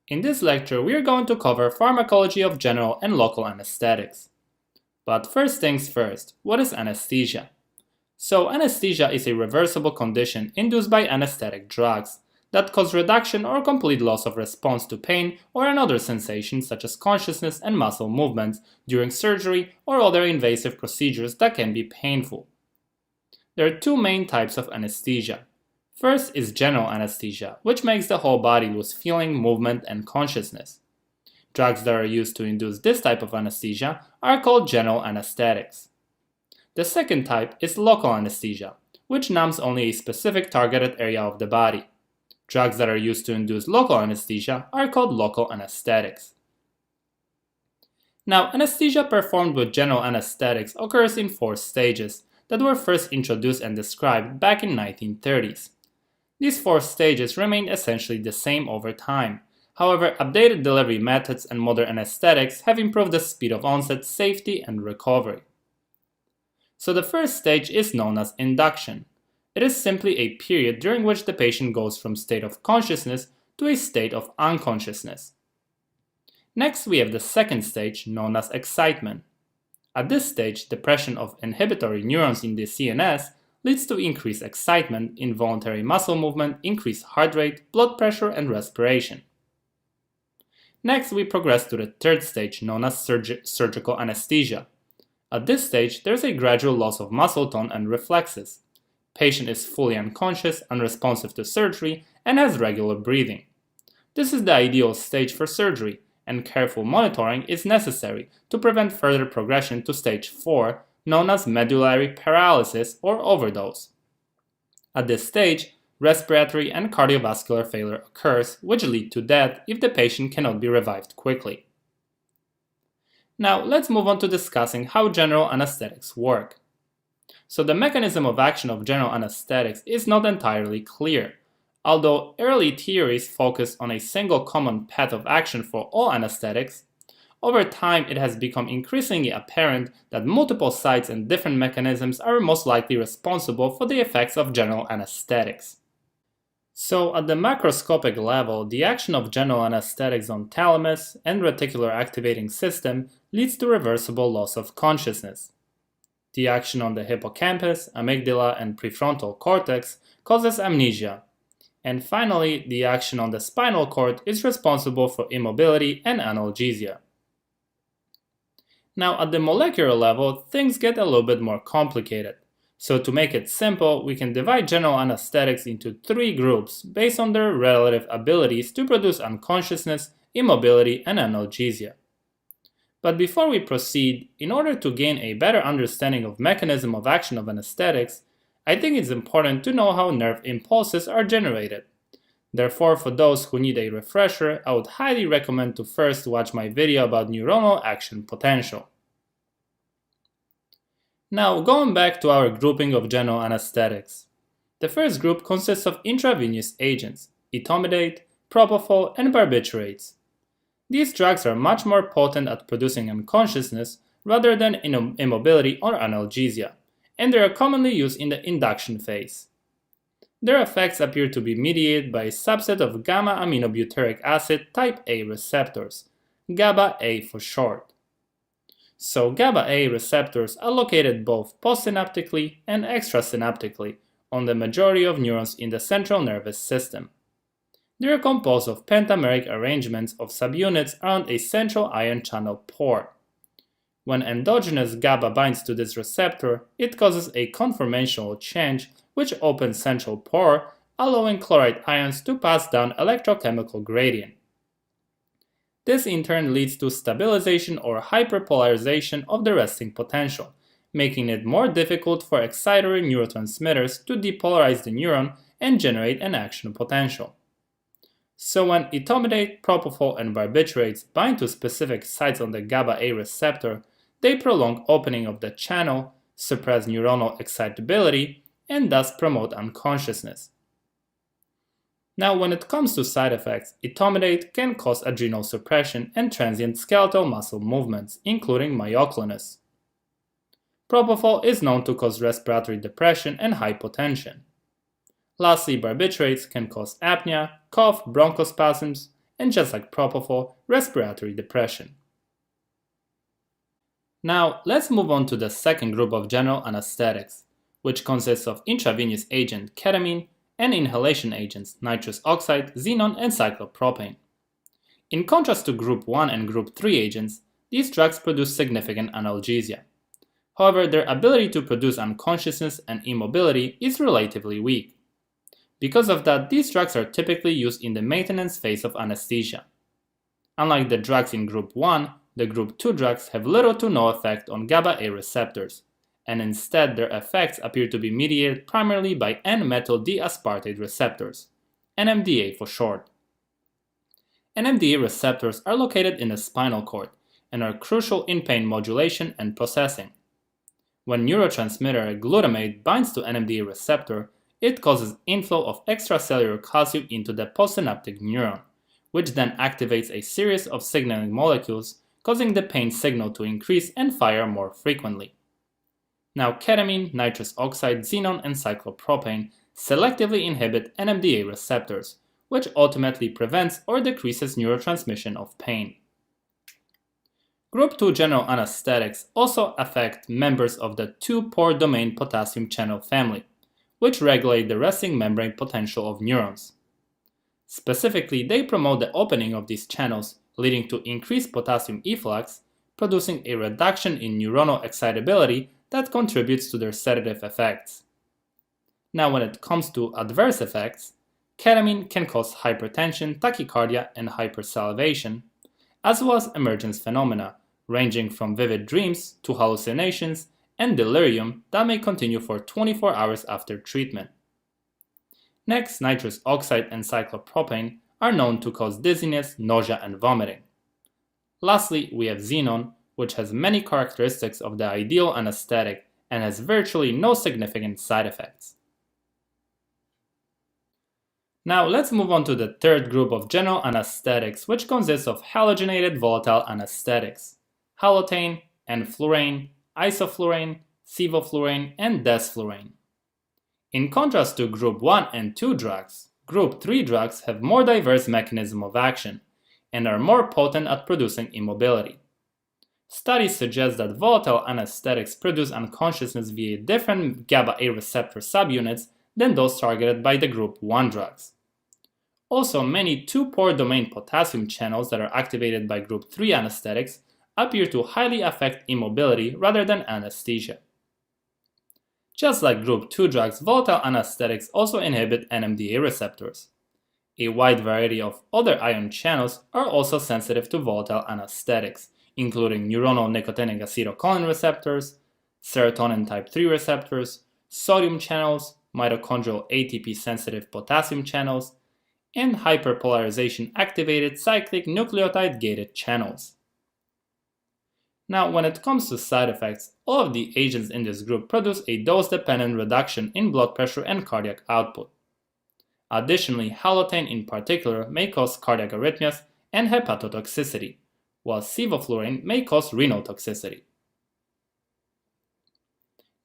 In this lecture, we are going to cover pharmacology of general and local anesthetics. But first things first, what is anesthesia? So anesthesia is a reversible condition induced by anesthetic drugs that cause reduction or complete loss of response to pain or another sensation such as consciousness and muscle movements during surgery or other invasive procedures that can be painful. There are two main types of anesthesia. First is general anesthesia, which makes the whole body lose feeling, movement, and consciousness. Drugs that are used to induce this type of anesthesia are called general anesthetics. The second type is local anesthesia, which numbs only a specific targeted area of the body. Drugs that are used to induce local anesthesia are called local anesthetics. Now, anesthesia performed with general anesthetics occurs in 4 stages that were first introduced and described back in 1930s. These 4 stages remained essentially the same over time. However, updated delivery methods and modern anesthetics have improved the speed of onset, safety, and recovery. So the first stage is known as induction. It is simply a period during which the patient goes from state of consciousness to a state of unconsciousness. Next, we have the second stage known as excitement. At this stage, depression of inhibitory neurons in the CNS leads to increased excitement, involuntary muscle movement, increased heart rate, blood pressure, and respiration. Next, we progress to the third stage known as surgical anesthesia. At this stage, there is a gradual loss of muscle tone and reflexes. Patient is fully unconscious, unresponsive to surgery, and has regular breathing. This is the ideal stage for surgery, and careful monitoring is necessary to prevent further progression to stage 4, known as medullary paralysis or overdose. At this stage, respiratory and cardiovascular failure occurs, which lead to death if the patient cannot be revived quickly. Now, let's move on to discussing how general anesthetics work. So the mechanism of action of general anesthetics is not entirely clear. Although early theories focused on a single common path of action for all anesthetics, over time it has become increasingly apparent that multiple sites and different mechanisms are most likely responsible for the effects of general anesthetics. So at the macroscopic level, the action of general anesthetics on thalamus and reticular activating system leads to reversible loss of consciousness. The action on the hippocampus, amygdala, and prefrontal cortex causes amnesia. And finally, the action on the spinal cord is responsible for immobility and analgesia. Now, at the molecular level, things get a little bit more complicated. So to make it simple, we can divide general anesthetics into 3 groups based on their relative abilities to produce unconsciousness, immobility, and analgesia. But before we proceed, in order to gain a better understanding of mechanism of action of anesthetics, I think it's important to know how nerve impulses are generated. Therefore, for those who need a refresher, I would highly recommend to first watch my video about neuronal action potential. Now, going back to our grouping of general anesthetics. The first group consists of intravenous agents, etomidate, propofol, and barbiturates. These drugs are much more potent at producing unconsciousness rather than immobility or analgesia, and they are commonly used in the induction phase. Their effects appear to be mediated by a subset of gamma-aminobutyric acid type A receptors, GABA-A for short. So GABA-A receptors are located both postsynaptically and extrasynaptically on the majority of neurons in the central nervous system. They are composed of pentameric arrangements of subunits around a central ion channel pore. When endogenous GABA binds to this receptor, it causes a conformational change which opens central pore, allowing chloride ions to pass down electrochemical gradient. This in turn leads to stabilization or hyperpolarization of the resting potential, making it more difficult for excitatory neurotransmitters to depolarize the neuron and generate an action potential. So when etomidate, propofol, and barbiturates bind to specific sites on the GABA-A receptor, they prolong opening of the channel, suppress neuronal excitability, and thus promote unconsciousness. Now, when it comes to side effects, etomidate can cause adrenal suppression and transient skeletal muscle movements, including myoclonus. Propofol is known to cause respiratory depression and hypotension. Lastly, barbiturates can cause apnea, cough, bronchospasms, and just like propofol, respiratory depression. Now, let's move on to the second group of general anesthetics, which consists of intravenous agent ketamine and inhalation agents nitrous oxide, xenon, and cyclopropane. In contrast to Group 1 and Group 3 agents, these drugs produce significant analgesia. However, their ability to produce unconsciousness and immobility is relatively weak. Because of that, these drugs are typically used in the maintenance phase of anesthesia. Unlike the drugs in Group 1, the Group 2 drugs have little to no effect on GABA A receptors, and instead their effects appear to be mediated primarily by N-methyl D-aspartate receptors, NMDA for short. NMDA receptors are located in the spinal cord and are crucial in pain modulation and processing. When neurotransmitter glutamate binds to NMDA receptor, it causes inflow of extracellular calcium into the postsynaptic neuron, which then activates a series of signaling molecules, causing the pain signal to increase and fire more frequently. Now, ketamine, nitrous oxide, xenon, and cyclopropane selectively inhibit NMDA receptors, which ultimately prevents or decreases neurotransmission of pain. Group 2 general anesthetics also affect members of the 2-pore domain potassium channel family, which regulate the resting membrane potential of neurons. Specifically, they promote the opening of these channels, leading to increased potassium efflux, producing a reduction in neuronal excitability that contributes to their sedative effects. Now, when it comes to adverse effects, ketamine can cause hypertension, tachycardia, and hypersalivation, as well as emergence phenomena ranging from vivid dreams to hallucinations and delirium that may continue for 24 hours after treatment. Next, nitrous oxide and cyclopropane are known to cause dizziness, nausea, and vomiting. Lastly, we have xenon, which has many characteristics of the ideal anesthetic and has virtually no significant side effects. Now let's move on to the third group of general anesthetics, which consists of halogenated volatile anesthetics: halothane, enflurane, isoflurane, sevoflurane, and desflurane. In contrast to Group 1 and 2 drugs, Group 3 drugs have more diverse mechanism of action and are more potent at producing immobility. Studies suggest that volatile anesthetics produce unconsciousness via different GABA A receptor subunits than those targeted by the Group 1 drugs. Also, many 2-pore domain potassium channels that are activated by Group 3 anesthetics appear to highly affect immobility rather than anesthesia. Just like Group 2 drugs, volatile anesthetics also inhibit NMDA receptors. A wide variety of other ion channels are also sensitive to volatile anesthetics, including neuronal nicotinic acetylcholine receptors, serotonin type 3 receptors, sodium channels, mitochondrial ATP-sensitive potassium channels, and hyperpolarization-activated cyclic nucleotide-gated channels. Now, when it comes to side effects, all of the agents in this group produce a dose-dependent reduction in blood pressure and cardiac output. Additionally, halothane in particular may cause cardiac arrhythmias and hepatotoxicity, while sevoflurane may cause renal toxicity.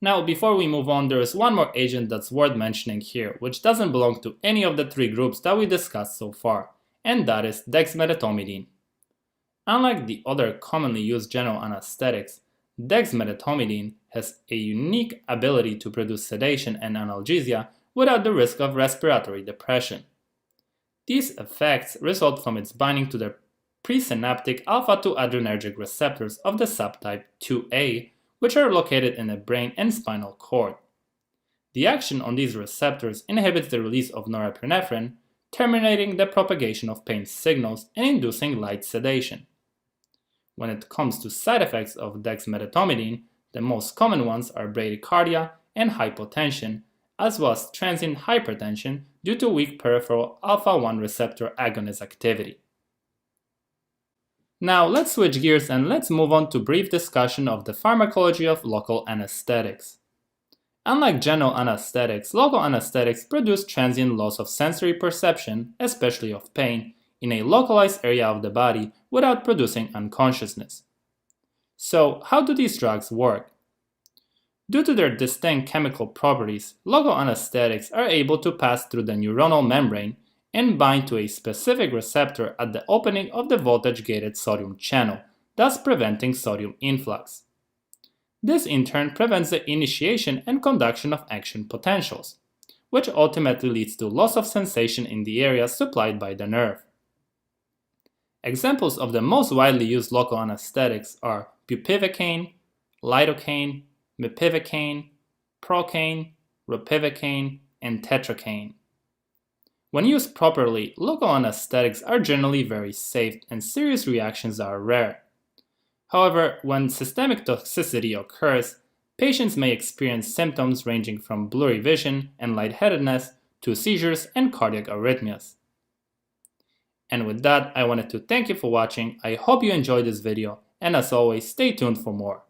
Now, before we move on, there is one more agent that's worth mentioning here, which doesn't belong to any of the three groups that we discussed so far, and that is dexmedetomidine. Unlike the other commonly used general anesthetics, dexmedetomidine has a unique ability to produce sedation and analgesia without the risk of respiratory depression. These effects result from its binding to the presynaptic alpha-2 adrenergic receptors of the subtype 2A, which are located in the brain and spinal cord. The action on these receptors inhibits the release of norepinephrine, terminating the propagation of pain signals and inducing light sedation. When it comes to side effects of dexmedetomidine, the most common ones are bradycardia and hypotension, as well as transient hypertension due to weak peripheral alpha-1 receptor agonist activity. Now let's switch gears and let's move on to brief discussion of the pharmacology of local anesthetics. Unlike general anesthetics, local anesthetics produce transient loss of sensory perception, especially of pain, in a localized area of the body without producing unconsciousness. So, how do these drugs work? Due to their distinct chemical properties, local anesthetics are able to pass through the neuronal membrane and bind to a specific receptor at the opening of the voltage-gated sodium channel, thus preventing sodium influx. This in turn prevents the initiation and conduction of action potentials, which ultimately leads to loss of sensation in the area supplied by the nerve. Examples of the most widely used local anesthetics are bupivacaine, lidocaine, mepivacaine, procaine, ropivacaine, and tetracaine. When used properly, local anesthetics are generally very safe and serious reactions are rare. However, when systemic toxicity occurs, patients may experience symptoms ranging from blurry vision and lightheadedness to seizures and cardiac arrhythmias. And with that, I wanted to thank you for watching. I hope you enjoyed this video, and as always, stay tuned for more.